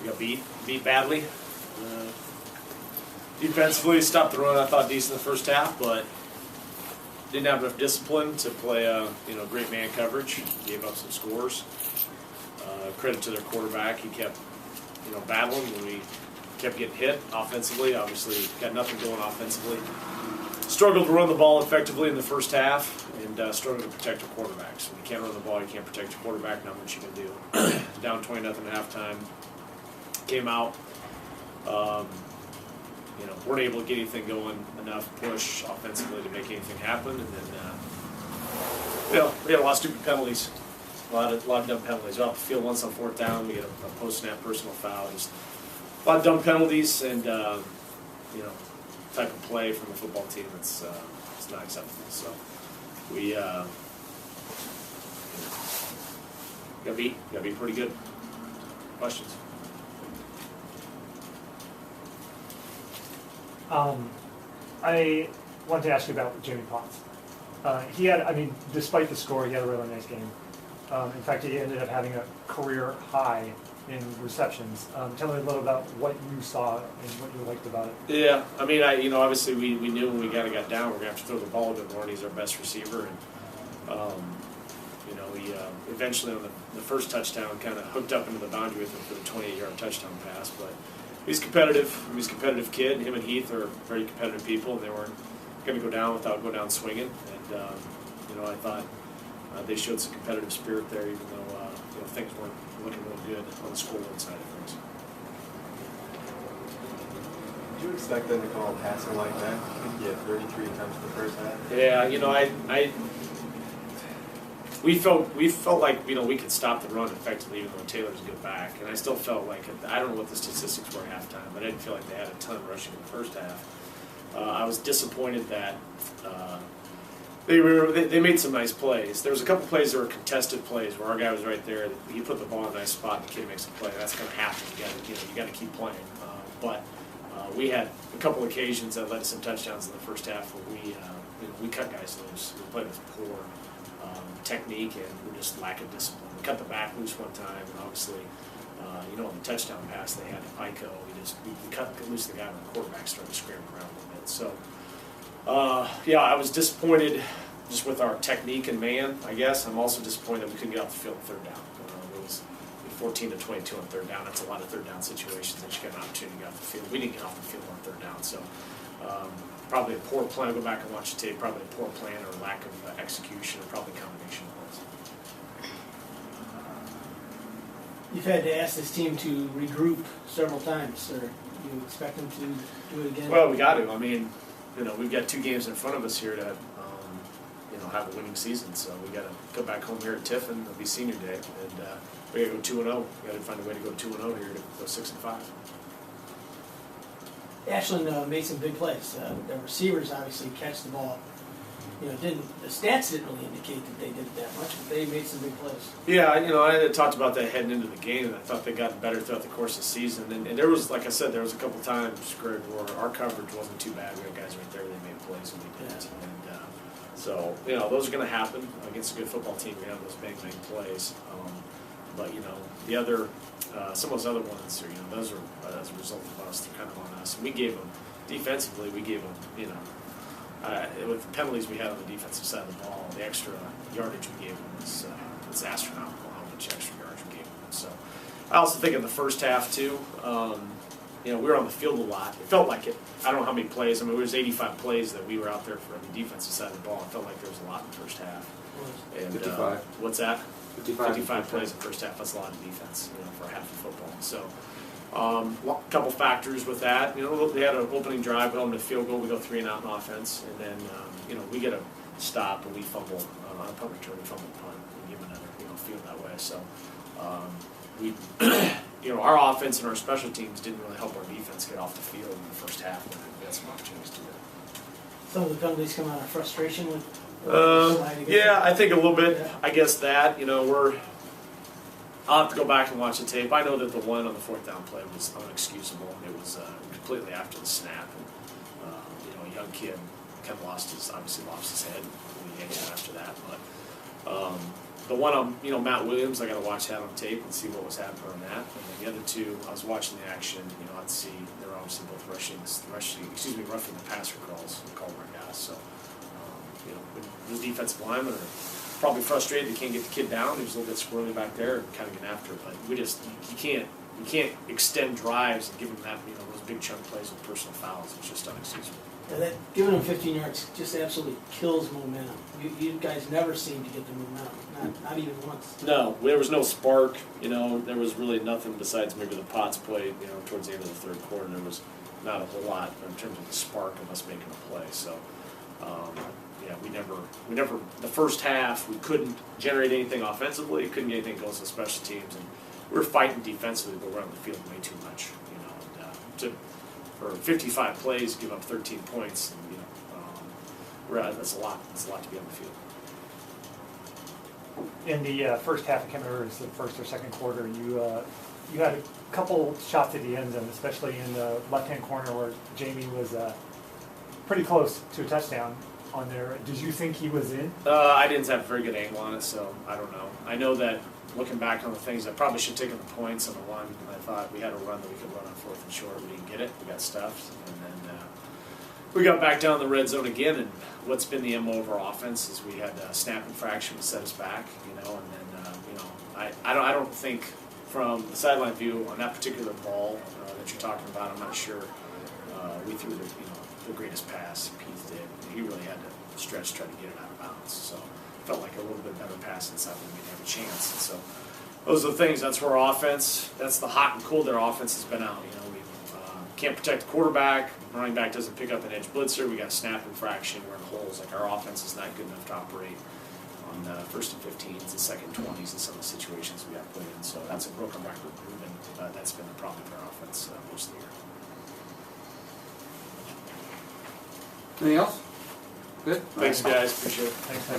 got beat badly. Defensively, stopped the run. I thought decent in the first half, but didn't have enough discipline to play great man coverage. Gave up some scores. Credit to their quarterback. He kept battling, and we kept getting hit offensively. Obviously, got nothing going offensively. Struggled to run the ball effectively in the firld half, and struggled to protect your quarterback. So when you can't run the ball, you can't protect your quarterback. Not much you can do. Down 20-0 at halftime. Came out. Weren't able to get anything going, enough push offensively to make anything happen, and then we had a lot of stupid penalties, a lot of dumb penalties. We're off the field once on fourth down. We get a post-snap personal foul, just a lot of dumb penalties, and type of play from a football team that's it's not acceptable. So we got beat pretty good. Questions? I wanted to ask you about Jamie Potts. He had, despite the score, he had a really nice game. In fact, he ended up having a career high in receptions. Tell me a little about what you saw and what you liked about it. Yeah, obviously we knew when we got down, we're gonna have to throw the ball a bit more, and he's our best receiver. And he eventually on the first touchdown kind of hooked up into the boundary with him for the 28-yard touchdown pass, but. He's competitive. He's a competitive kid. Him and Heath are very competitive people, and they weren't going to go down without go down swinging. And I thought they showed some competitive spirit there, even though things weren't looking real good on the scoreboard side of things. Did you expect them to call a passing like that? I think he had 33 attempts in the first half. Yeah, We felt like we could stop the run effectively, even though Taylor's good back, and I still felt like I don't know what the statistics were at halftime, but I didn't feel like they had a ton rushing in the first half. I was disappointed that they made some nice plays. There was a couple plays that were contested plays where our guy was right there. He put the ball in a nice spot, and the kid makes a play. That's going to happen. You got to keep playing. But we had a couple occasions that led to some touchdowns in the first half where we cut guys loose. We played with poor technique, and we're just lacking discipline. We cut the back loose one time, and obviously, on the touchdown pass they had to Pico, we cut loose the guy when the quarterback started scrambling around a little bit. So, I was disappointed just with our technique and man, I guess. I'm also disappointed that we couldn't get off the field on third down. It was 14-22 on third down. That's a lot of third down situations that you get an opportunity to get off the field. We didn't get off the field on third down, so probably a poor plan. I'll go back and watch the tape. Probably a poor plan or lack of execution, or probably a combination of both. You've had to ask this team to regroup several times, or you expect them to do it again? Well, we got to. We've got 2 games in front of us here to, have a winning season. So we got to go back home here at Tiffin. It'll be senior day, and we got to go 2-0. We got to find a way to go 2-0 here to go 6-5. Ashland made some big plays. Their receivers obviously catch the ball. The stats didn't really indicate that they did it that much, but they made some big plays. Yeah, I had talked about that heading into the game, and I thought they got better throughout the course of the season. And there was, like I said, there was a couple times, Greg, where our coverage wasn't too bad. We had guys right there that made plays, and we didn't. And so, those are going to happen against a good football team. We have those big plays. But the other, some of those other ones, those are as a result of us. They're kind of on us. And we gave them defensively. We gave them, with the penalties we had on the defensive side of the ball, the extra yardage we gave them was astronomical. How much extra yardage we gave them. So I also think in the first half too, we were on the field a lot. It felt like it. I don't know how many plays. There was 85 plays that we were out there for the defensive side of the ball. It felt like there was a lot in the first half. And 55. What's that? 55 plays in the first half. That's a lot of defense, for a half of football. So, a couple factors with that. They had an opening drive, we held them to field goal. We go 3-and-out in offense, and then we get a stop and we fumble on a punt return. We fumble the punt and give them another field that way. So, our offense and our special teams didn't really help our defense get off the field in the first half. We had some opportunities to do that. Some of the penalties come out of frustration with. Yeah, I think a little bit. Yeah. I guess that I'll have to go back and watch the tape. I know that the one on the fourth down play was unexcusable. It was completely after the snap, and a young kid kind of obviously lost his head when he hit after that. But The one on, Matt Williams, I got to watch that on tape and see what was happening on that. And then the other two, I was watching the action. I'd see they're obviously both roughing the passer calls, called right guys. So, those defensive linemen are probably frustrated they can't get the kid down. He was a little bit squirrely back there and kind of getting after it. But you can't extend drives and give them that, those big chunk plays with personal fouls. It's just unexcusable. And that giving them 15 yards just absolutely kills momentum. You guys never seem to get the momentum, not even once. No, there was no spark. There was really nothing besides maybe the Potts play. Towards the end of the third quarter, there was not a whole lot in terms of the spark of us making a play. So, we never. The first half, we couldn't generate anything offensively. Couldn't get anything going to special teams, and we were fighting defensively, but we're on the field way too much. For 55 plays, give up 13 points. And, that's a lot. That's a lot to be on the field. In the first half, I can't remember if it was the first or second quarter, you had a couple shots at the end zone, especially in the left-hand corner where Jamie was pretty close to a touchdown on there. Did you think he was in? I didn't have a very good angle on it, so I don't know. I know that looking back on the things, I probably should have taken the points on the one, and I thought we had a run that we could run on 4th and short. We didn't get it. We got stuffed, and then we got back down the red zone again. And what's been the MO of our offense is we had a snap infraction to set us back, and then I don't think from the sideline view on that particular ball that you're talking about, I'm not sure we threw the greatest pass. Keith did. He really had to stretch, try to get it out of bounds. So it felt like a little bit better pass inside when we'd have a chance. And so those are the things. That's where our offense. That's the hot and cold. Their offense has been out. We can't protect the quarterback. Running back doesn't pick up an edge blitzer. We got a snap infraction. We're in holes. Like our offense is not good enough to operate on the 1st and 15s and 2nd 20s in some of the situations we got put in. So that's a broken record proven. That's been the problem with our offense most of the year. Anything else? Good? Thanks, guys. Appreciate it. Thanks,